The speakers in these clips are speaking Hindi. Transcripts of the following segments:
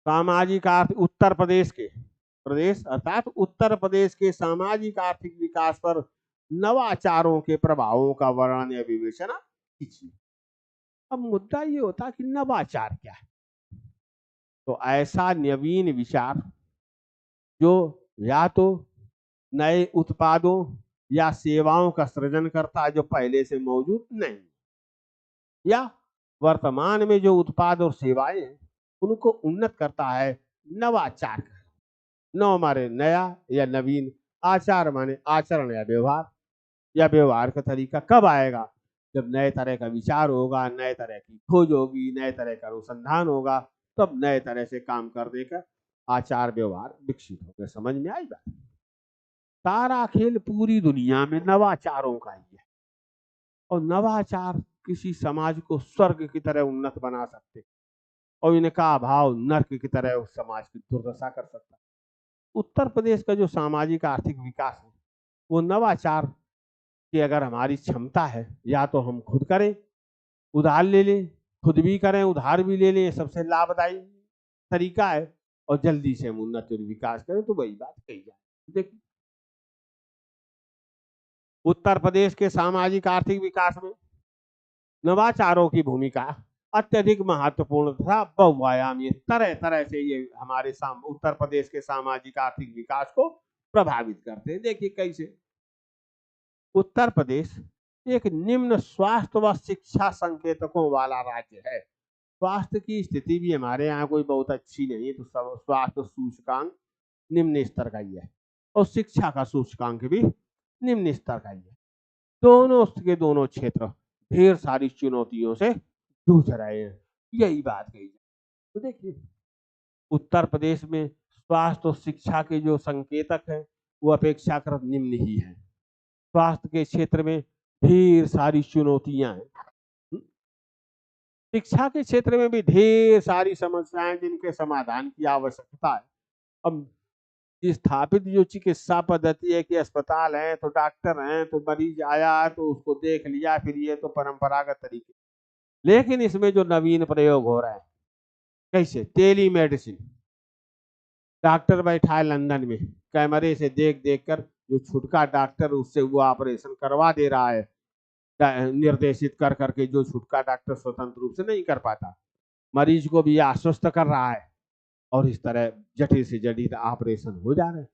सामाजिक आर्थिक उत्तर प्रदेश के, प्रदेश अर्थात उत्तर प्रदेश के सामाजिक आर्थिक विकास पर नवाचारों के प्रभावों का वर्णन या विवेचना कीजिए। अब मुद्दा ये होता कि नवाचार क्या है। तो ऐसा नवीन विचार जो या तो नए उत्पादों या सेवाओं का सृजन करता है जो पहले से मौजूद नहीं, या वर्तमान में जो उत्पाद और सेवाएं हैं उनको उन्नत करता है। नवाचार नव माने नया या नवीन, आचार माने आचरण या व्यवहार, या व्यवहार का तरीका कब आएगा, जब नए तरह का विचार होगा, नए तरह की खोज होगी, नए तरह का अनुसंधान होगा, तब नए तरह से काम करने का आचार व्यवहार विकसित होगा। समझ में आई बात। सारा खेल पूरी दुनिया में नवाचारों का ही है, और नवाचार किसी समाज को स्वर्ग की तरह उन्नत बना सकते, और इनका अभाव नर्क की तरह उस समाज की दुर्दशा कर सकता है। उत्तर प्रदेश का जो सामाजिक आर्थिक विकास है वो नवाचार की अगर हमारी क्षमता है, या तो हम खुद करें, उधार ले लें, खुद भी करें उधार भी ले लें, ये सबसे लाभदायी तरीका है, और जल्दी से हम उन्नति और विकास करें, तो वही बात कही जाए। देखिए, उत्तर प्रदेश के सामाजिक आर्थिक विकास में नवाचारों की भूमिका अत्यधिक महत्वपूर्ण तथा बहुआयामी, तरह तरह से ये हमारे उत्तर प्रदेश के सामाजिक आर्थिक विकास को प्रभावित करते हैं। देखिए कैसे। उत्तर प्रदेश एक निम्न स्वास्थ्य व शिक्षा संकेतकों वाला राज्य है। स्वास्थ्य की स्थिति भी हमारे यहाँ कोई बहुत अच्छी नहीं है, तो सब स्वास्थ्य सूचकांक निम्न स्तर का ही है, और शिक्षा का सूचकांक भी निम्न स्तर का ही है। दोनों के दोनों क्षेत्र ढेर सारी चुनौतियों से जूझ रहे हैं, यही बात कही जाए। तो देखिए, उत्तर प्रदेश में स्वास्थ्य और शिक्षा के जो संकेतक हैं वो अपेक्षाकृत निम्न ही है। स्वास्थ्य के क्षेत्र में ढेर सारी चुनौतियां हैं, शिक्षा के क्षेत्र में भी ढेर सारी समस्याएं जिनके समाधान की आवश्यकता है। अब स्थापित जो चिकित्सा पद्धति है कि अस्पताल है तो डॉक्टर हैं, तो मरीज आया तो उसको देख लिया, फिर ये तो परंपरागत तरीके। लेकिन इसमें जो नवीन प्रयोग हो रहा है, कैसे टेली मेडिसिन, डॉक्टर बैठा है लंदन में, कैमरे से देख देख कर जो छुटका डॉक्टर उससे वो ऑपरेशन करवा दे रहा है, निर्देशित कर करके, जो छुटका डॉक्टर स्वतंत्र रूप से नहीं कर पाता, मरीज को भी आश्वस्त कर रहा है, और इस तरह जटिल से जटिल ऑपरेशन हो जा रहे हैं।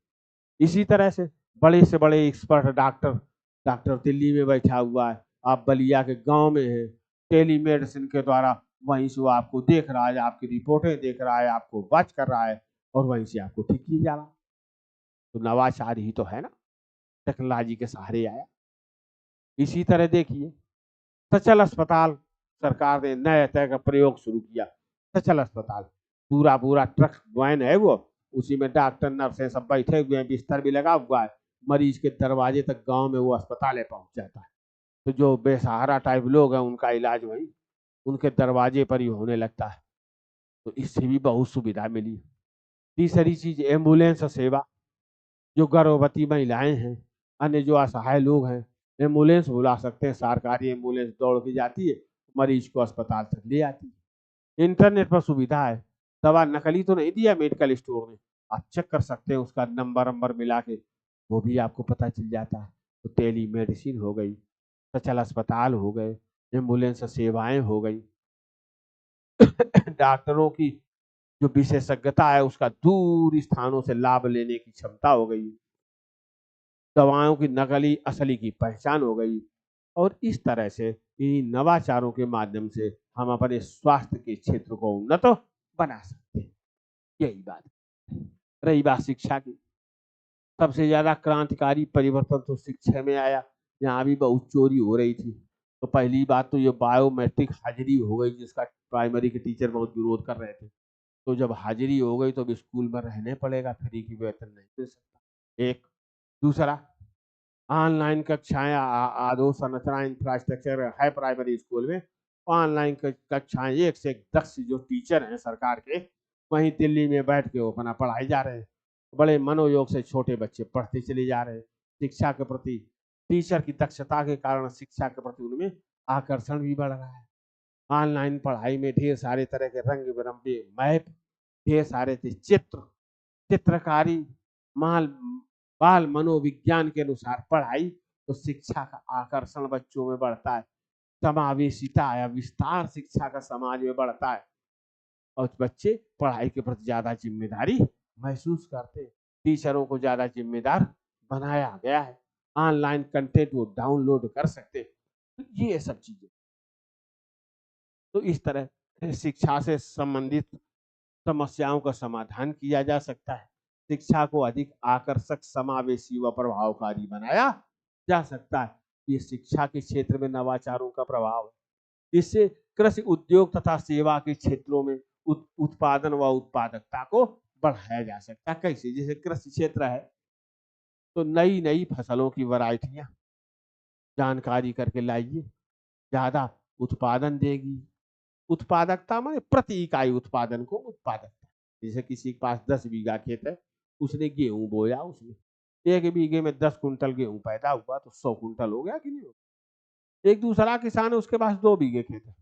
इसी तरह से बड़े एक्सपर्ट डॉक्टर, डॉक्टर दिल्ली में बैठा हुआ है, आप बलिया के गांव में हैं, टेली मेडिसिन के द्वारा वहीं से वो आपको देख रहा है, आपकी रिपोर्टें देख रहा है, आपको वॉच कर रहा है, और वहीं से आपको ठीक किया जा रहा है। तो नवाचार ही तो है ना, टेक्नोलॉजी के सहारे आया। इसी तरह देखिए, सचल अस्पताल, सरकार ने नए तरह का प्रयोग शुरू किया। सचल अस्पताल पूरा पूरा ट्रक वैन है वो, उसी में डॉक्टर नर्स है सब बैठे हुए हैं, बिस्तर भी लगा हुआ है, मरीज के दरवाजे तक गांव में वो अस्पताल पहुंच जाता है। तो जो बेसहारा टाइप लोग हैं उनका इलाज वही उनके दरवाजे पर ही होने लगता है। तो इससे भी बहुत सुविधा मिली। तीसरी चीज एम्बुलेंस सेवा, जो गर्भवती महिलाएं हैं, अन्य जो असहाय लोग हैं, एम्बुलेंस बुला सकते हैं, सरकारी एम्बुलेंस दौड़ के जाती है, मरीज को अस्पताल तक ले आती है। इंटरनेट पर सुविधा है, दवा नकली तो नहीं दिया मेडिकल स्टोर में, आप चेक कर सकते हैं, उसका नंबर नंबर मिला के वो भी आपको पता चल जाता है। तो टेली मेडिसिन हो गई, सचल अस्पताल हो गए, एम्बुलेंस सेवाएं हो गई, डॉक्टरों की जो विशेषज्ञता है उसका दूर स्थानों से लाभ लेने की क्षमता हो गई, दवाओं की नकली असली की पहचान हो गई। और इस तरह से इन नवाचारों के माध्यम से हम अपने स्वास्थ्य के क्षेत्र को उन्नत बना सकते हैं। यही बात। रही बात शिक्षा की, सबसे ज्यादा क्रांतिकारी परिवर्तन तो शिक्षा में आया। यहाँ भी बहुत चोरी हो रही थी, तो पहली बात तो ये बायोमेट्रिक हाजिरी हो गई, जिसका प्राइमरी के टीचर बहुत विरोध कर रहे थे। तो जब हाजिरी हो गई तो अब स्कूल में रहने पड़ेगा, फ्री की वेतन नहीं दे सकता। एक दूसरा, ऑनलाइन कक्षाएं, आदो संरचना इंफ्रास्ट्रक्चर है प्राइमरी स्कूल में, ऑनलाइन कक्षाएं, एक से एक 10 जो टीचर हैं सरकार के वहीं दिल्ली में बैठ के वो अपना पढ़ाई जा रहे हैं। बड़े मनोयोग से छोटे बच्चे पढ़ते चले जा रहे हैं। शिक्षा के प्रति टीचर की दक्षता के कारण शिक्षा के प्रति उनमें आकर्षण भी बढ़ रहा है। ऑनलाइन पढ़ाई में ढेर सारे तरह के रंग बिरंगे मैप ढेर सारे थे चित्रकारी, माल बाल मनोविज्ञान के अनुसार पढ़ाई, तो शिक्षा का आकर्षण बच्चों में बढ़ता है, समावेशिता या विस्तार शिक्षा का समाज में बढ़ता है, और बच्चे पढ़ाई के प्रति ज्यादा जिम्मेदारी महसूस करते हैं। टीचरों को ज्यादा जिम्मेदार बनाया गया है, ऑनलाइन कंटेंट वो डाउनलोड कर सकते हैं। तो ये सब चीजें, तो इस तरह शिक्षा से संबंधित समस्याओं का समाधान किया जा सकता है। शिक्षा को अधिक आकर्षक, समावेशी व प्रभावकारी बनाया जा सकता है। ये शिक्षा के क्षेत्र में नवाचारों का प्रभाव है। इससे कृषि उद्योग तथा सेवा के क्षेत्रों में उत्पादन व उत्पादकता को बढ़ाया जा सकता है। कैसे? जैसे कृषि क्षेत्र है तो नई नई फसलों की वैरायटियां जानकारी करके लाइए, ज्यादा उत्पादन देगी। उत्पादकता माने प्रति इकाई उत्पादन को उत्पादकता। जैसे किसी के पास 10 बीघा खेत है, उसने गेहूं बोया, उसमें 1 बीघे में 10 कुंटल गेहूं पैदा हुआ, तो 100 कुंटल हो गया कि नहीं? एक दूसरा किसान है, उसके पास 2 बीघे खेत है,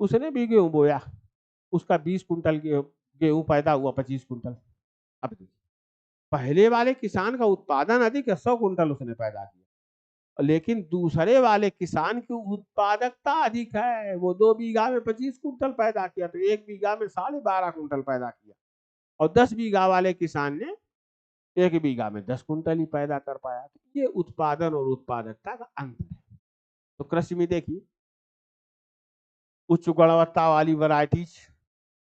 उसने भी गेहूं बोया, उसका 20 कुंटल गेहूं पैदा हुआ, 25 कुंटल। अब पहले वाले किसान का उत्पादन अधिक है, 100 कुंटल उसने पैदा किया, लेकिन दूसरे वाले किसान की उत्पादकता अधिक है, वो 2 बीघा में 25 कुंटल पैदा किया, तो 1 बीघा में 12.5 कुंटल पैदा किया, और 10 बीघा वाले किसान ने 1 बीघा में 10 कुंटल ही पैदा कर पाया। तो ये उत्पादन और उत्पादकता का अंतर है। तो कृषि में देखिए, उच्च गुणवत्ता वाली वैरायटीज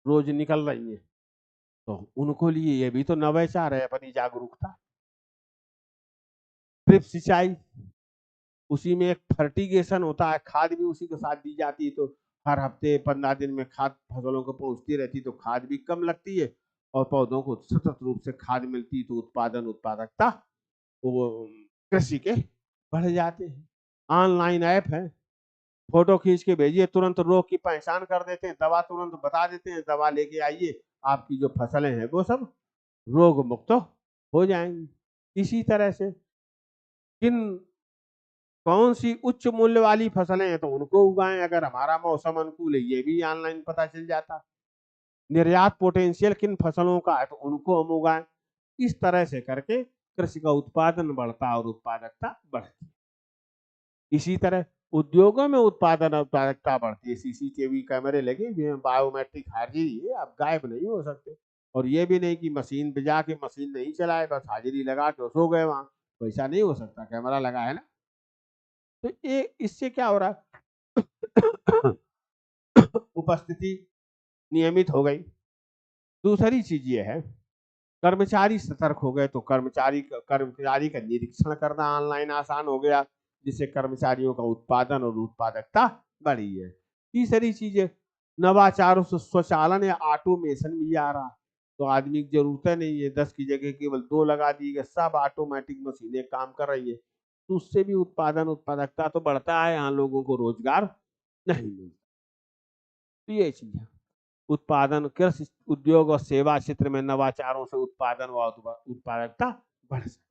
रोज निकल रही है, तो उनको लिए ये भी तो नवाचार है, अपनी जागरूकता। ड्रिप सिंचाई, उसी में एक फर्टिगेशन होता है, खाद भी उसी के साथ दी जाती है, तो हर हफ्ते 15 दिन में खाद फसलों को पहुंचती रहती, तो खाद भी कम लगती है और पौधों को सतत रूप से खाद मिलती, तो उत्पादन उत्पादकता वो कृषि के बढ़ जाते हैं। ऑनलाइन ऐप है, फोटो खींच के भेजिए, तुरंत रोग की पहचान कर देते हैं, दवा तुरंत बता देते हैं, दवा लेके आइए, आपकी जो फसलें हैं वो सब रोग मुक्त हो जाएंगी। इसी तरह से किन कौन सी उच्च मूल्य वाली फसलें हैं तो उनको उगाएं, अगर हमारा मौसम अनुकूल है ये भी ऑनलाइन पता चल जाता। निर्यात पोटेंशियल किन फसलों का है तो उनको हम उगाएं। इस तरह से करके कृषि का उत्पादन बढ़ता और उत्पादकता बढ़ती। इसी तरह उद्योगों में उत्पादन और उत्पादकता बढ़ती है। सीसीटीवी कैमरे लगे हुए हैं, बायोमेट्रिक हाजिरी है, आप गायब नहीं हो सकते। और ये भी नहीं कि मशीन पे जाके मशीन नहीं चलाए, बस हाजिरी लगा के सो गए वहां, तो ऐसा नहीं हो सकता, कैमरा लगा है ना। तो ये इससे क्या हो रहा है उपस्थिति नियमित हो गई। दूसरी चीज ये है, कर्मचारी सतर्क हो गए, तो कर्मचारी का निरीक्षण करना ऑनलाइन आसान हो गया, जिससे कर्मचारियों का उत्पादन और उत्पादकता बढ़ी है। तीसरी चीज है, नवाचारों से स्वचालन या ऑटोमेशन भी आ रहा, तो आदमी की जरूरत नहीं है, 10 की जगह केवल 2 लगा दी गई, सब ऑटोमेटिक मशीनें काम कर रही है, तो उससे भी उत्पादन उत्पादकता तो बढ़ता है, यहाँ लोगों को रोजगार नहीं मिलता। तो ये चीज है, उत्पादन, कृषि उद्योग और सेवा क्षेत्र में नवाचारों से उत्पादन व उत्पादकता बढ़ सकती।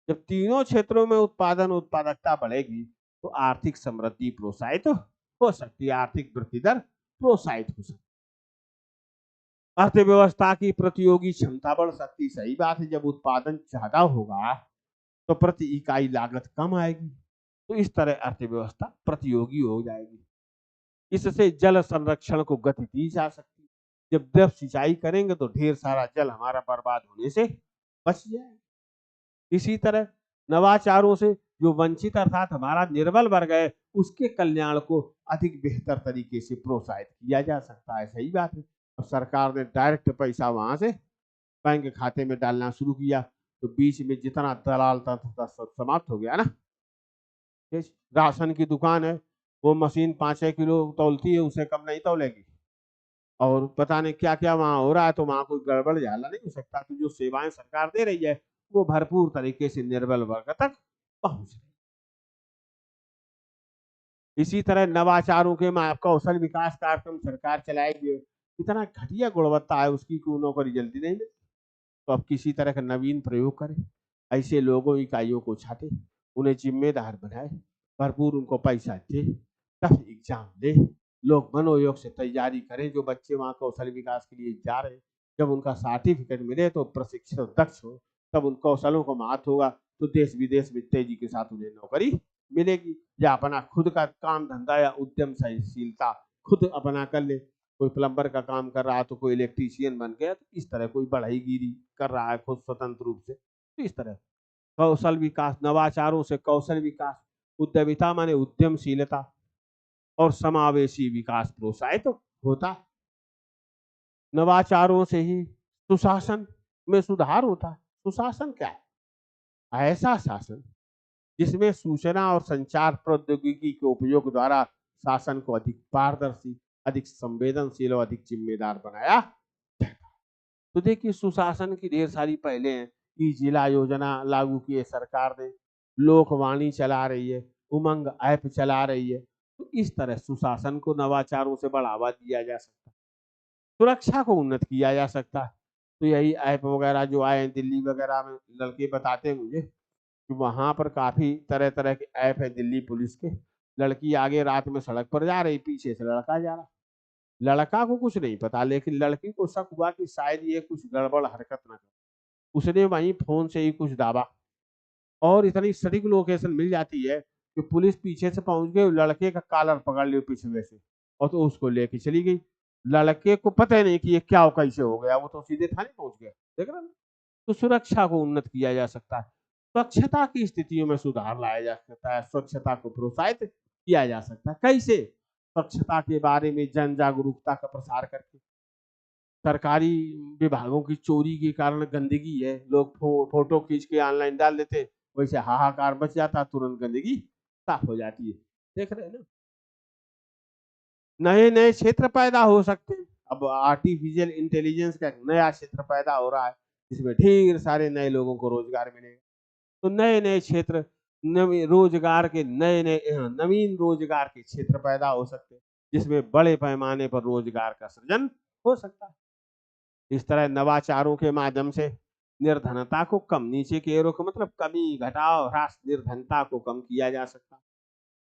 जब तीनों क्षेत्रों में उत्पादन उत्पादकता बढ़ेगी तो आर्थिक समृद्धि प्रोत्साहित हो सकती है, आर्थिक वृद्धि दर प्रोत्साहित हो सकती है, अर्थव्यवस्था की प्रतियोगी क्षमता बढ़ सकती। सही बात है, जब उत्पादन ज्यादा होगा तो प्रति इकाई लागत कम आएगी, तो इस तरह अर्थव्यवस्था प्रतियोगी हो जाएगी। इससे जल संरक्षण को गति दी जा सकती है। जब ड्रिप सिंचाई करेंगे तो ढेर सारा जल हमारा बर्बाद होने से बच जाए। इसी तरह नवाचारों से जो वंचित अर्थात हमारा निर्बल वर्ग है, उसके कल्याण को अधिक बेहतर तरीके से प्रोत्साहित किया जा सकता है। सही बात है, अब सरकार ने डायरेक्ट पैसा वहां से बैंक खाते में डालना शुरू किया, तो बीच में जितना दलाल तंत्र था सब समाप्त हो गया ना। राशन की दुकान है, वो मशीन 5-6 किलो तौलती है, उसे कम नहीं तौलेगी, और पता नहीं क्या क्या वहां हो रहा है, तो वहां कोई गड़बड़ झाला नहीं हो सकता। तो जो सेवाएं सरकार दे रही है वो भरपूर तरीके से निर्बल वर्ग तक पहुंच रही। इसी तरह नवाचारों के कौशल विकास कार्यक्रम सरकार चलाएगी, इतना घटिया गुणवत्ता है उसकी कि नौकरी जल्दी नहीं मिलती, तो अब किसी तरह का नवीन प्रयोग करें, ऐसे लोगों इकाइयों को छाटे, उन्हें जिम्मेदार बनाए, भरपूर उनको पैसा दे, टफ एग्जाम दे, लोग मनोयोग से तैयारी करें, जो बच्चे वहां कौशल विकास के लिए जा रहे हैं, जब उनका सर्टिफिकेट मिले तो प्रशिक्षित दक्ष हो, तब उन कौशलों को महत्व होगा, तो देश विदेश में तेजी के साथ उन्हें नौकरी मिलेगी। या अपना खुद का काम धंधा या उद्यमशीलता खुद अपना कर ले, कोई प्लम्बर का काम कर रहा है तो कोई इलेक्ट्रीशियन बन गया, तो इस तरह कोई बढ़ईगिरी कर रहा है खुद स्वतंत्र रूप से, तो इस तरह कौशल विकास, नवाचारों से कौशल विकास, उद्यमिता माने उद्यमशीलता और समावेशी विकास प्रोत्साहित तो होता। नवाचारों से ही सुशासन में सुधार होता है। सुशासन क्या है? ऐसा शासन जिसमें सूचना और संचार प्रौद्योगिकी के उपयोग द्वारा शासन को अधिक पारदर्शी, अधिक संवेदनशील और अधिक जिम्मेदार बनाया। तो देखिए सुशासन की ढेर सारी पहले हैं कि जिला योजना लागू की है सरकार ने, लोकवाणी चला रही है, उमंग ऐप चला रही है। तो इस तरह सुशासन को नवाचारों से बढ़ावा दिया जा सकता है, सुरक्षा को उन्नत किया जा सकता है। तो यही ऐप वगैरह जो आए हैं दिल्ली वगैरह में, लड़के बताते हैं मुझे कि वहां पर काफी तरह तरह के ऐप है दिल्ली पुलिस के। लड़की आगे रात में सड़क पर जा रही, पीछे से लड़का जा रहा, लड़का को कुछ नहीं पता, लेकिन लड़की को शक हुआ कि शायद ये कुछ गड़बड़ हरकत ना करे, उसने वहीं फोन से ही कुछ दाबा और इतनी सटीक लोकेशन मिल जाती है कि पुलिस पीछे से पहुंच गई, लड़के का कॉलर पकड़ लिया पीछे से और तो उसको लेके चली गई। लड़के को पता ही नहीं कि ये क्या कैसे हो गया, वो तो सीधे थाने पहुंच गया। देख रहे ना? तो सुरक्षा को उन्नत किया जा सकता है, स्वच्छता की स्थितियों में सुधार लाया जा सकता है, स्वच्छता को प्रोत्साहित किया जा सकता है। कैसे? स्वच्छता के बारे में जन जागरूकता का प्रसार करके, सरकारी विभागों की चोरी के कारण गंदगी है, लोग फोटो खींच के ऑनलाइन डाल देते, वैसे हाहाकार बच जाता, तुरंत गंदगी साफ हो जाती है। देख रहे हैं ना? नए नए क्षेत्र पैदा हो सकते हैं। अब आर्टिफिशियल इंटेलिजेंस का एक नया क्षेत्र पैदा हो रहा है जिसमें ढेर सारे नए लोगों को रोजगार मिलेगा। तो नए नए क्षेत्र, रोजगार के नए नए नवीन रोजगार के क्षेत्र पैदा हो सकते हैं जिसमें बड़े पैमाने पर रोजगार का सृजन हो सकता है। इस तरह नवाचारों के माध्यम से निर्धनता को कम, नीचे की एरो का मतलब कमी, घटाव, ह्रास, निर्धनता को कम किया जा सकता है,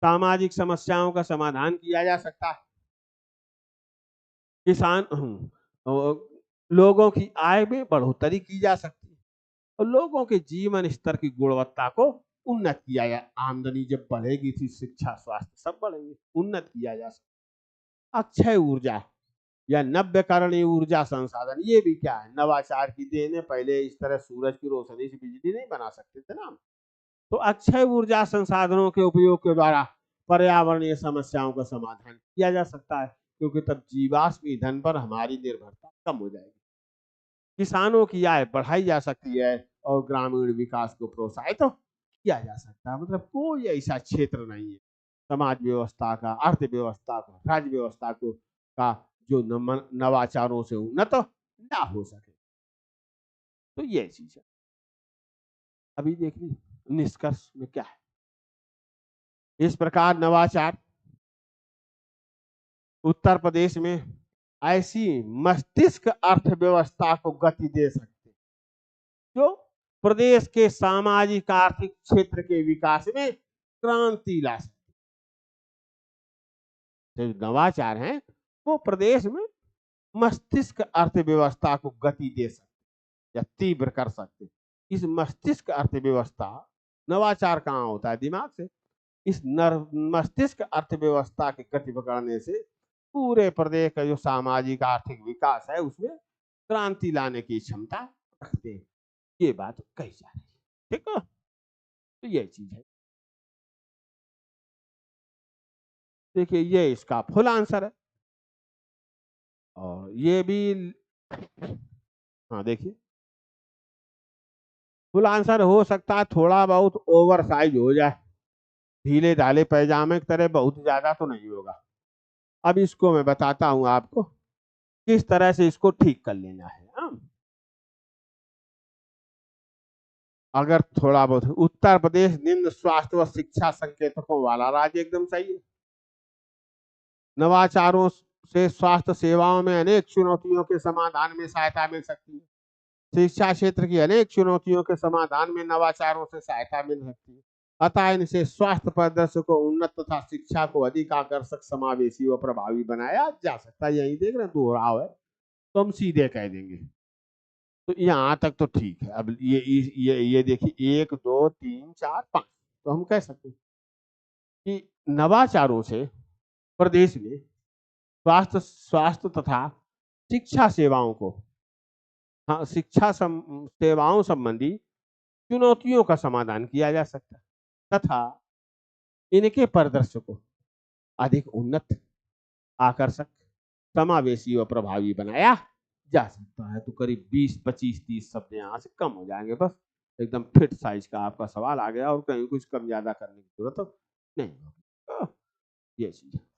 सामाजिक समस्याओं का समाधान किया जा सकता है, किसान लोगों की आय में बढ़ोतरी की जा सकती है और लोगों के जीवन स्तर की गुणवत्ता को उन्नत किया जा, आमदनी जब बढ़ेगी थी, शिक्षा स्वास्थ्य सब बढ़ेंगे, उन्नत किया जा सकता। अक्षय ऊर्जा या नव्यकरणीय ऊर्जा संसाधन, ये भी क्या है? नवाचार की देन है। पहले इस तरह सूरज की रोशनी से बिजली नहीं बना सकते थे ना। तो अक्षय ऊर्जा संसाधनों के उपयोग के द्वारा पर्यावरणीय समस्याओं का समाधान किया जा सकता है, क्योंकि तब जीवाश्म ईंधन पर हमारी निर्भरता कम हो जाएगी, किसानों की आय बढ़ाई जा सकती है और ग्रामीण विकास को प्रोत्साहित तो किया जा सकता है। मतलब कोई ऐसा क्षेत्र नहीं है समाज व्यवस्था का, अर्थव्यवस्था का, राज्य व्यवस्था को का जो नवाचारों से उन्नत ना हो सके। तो ये चीज है। अभी देखिए निष्कर्ष में क्या है। इस प्रकार नवाचार उत्तर प्रदेश में ऐसी मस्तिष्क अर्थव्यवस्था को गति दे सकते जो प्रदेश के सामाजिक आर्थिक क्षेत्र के विकास में क्रांति ला सकते। जो नवाचार हैं वो प्रदेश में मस्तिष्क अर्थव्यवस्था को गति दे सकते या तीव्र कर सकते। इस मस्तिष्क अर्थव्यवस्था, नवाचार कहाँ होता है? दिमाग से। इस मस्तिष्क अर्थव्यवस्था के गति पकड़ने से पूरे प्रदेश का जो सामाजिक आर्थिक विकास है उसमें क्रांति लाने की क्षमता रखते हैं। ये बात कही जा रही है। ठीक है? तो ये चीज है। देखिए ये इसका फुल आंसर है और ये भी, हाँ देखिए फुल आंसर हो सकता है थोड़ा बहुत ओवर साइज हो जाए, ढीले ढाले पैजामे की तरह, बहुत ज्यादा तो नहीं होगा। अब इसको मैं बताता हूं आपको किस तरह से इसको ठीक कर लेना है। अगर थोड़ा बहुत, उत्तर प्रदेश निम्न स्वास्थ्य व शिक्षा संकेतकों वाला राज्य एकदम सही है। नवाचारों से स्वास्थ्य सेवाओं में अनेक चुनौतियों के समाधान में सहायता मिल सकती है। शिक्षा क्षेत्र की अनेक चुनौतियों के समाधान में नवाचारों से सहायता मिल सकती है। अतः इनसे स्वास्थ्य परिदृश्य को उन्नत तथा शिक्षा को अधिक आकर्षक, समावेशी व प्रभावी बनाया जा सकता है। यही देख रहे हैं दोहराव है। तो हम सीधे कह देंगे। तो यहाँ तक तो ठीक है। अब ये देखिए 1 2 3 4 5, तो हम कह सकते हैं कि नवाचारों से प्रदेश में स्वास्थ्य स्वास्थ्य तथा शिक्षा सेवाओं को, हाँ, सेवाओं संबंधी चुनौतियों का समाधान किया जा सकता है तथा इनके परिदृश्य को अधिक उन्नत, आकर्षक, समावेशी और प्रभावी बनाया जा सकता है। तो करीब 20 25 30 शब्द यहाँ से कम हो जाएंगे, बस एकदम फिट साइज का आपका सवाल आ गया और कहीं कुछ कम ज्यादा करने की जरूरत नहीं होगी। तो ये चीज है।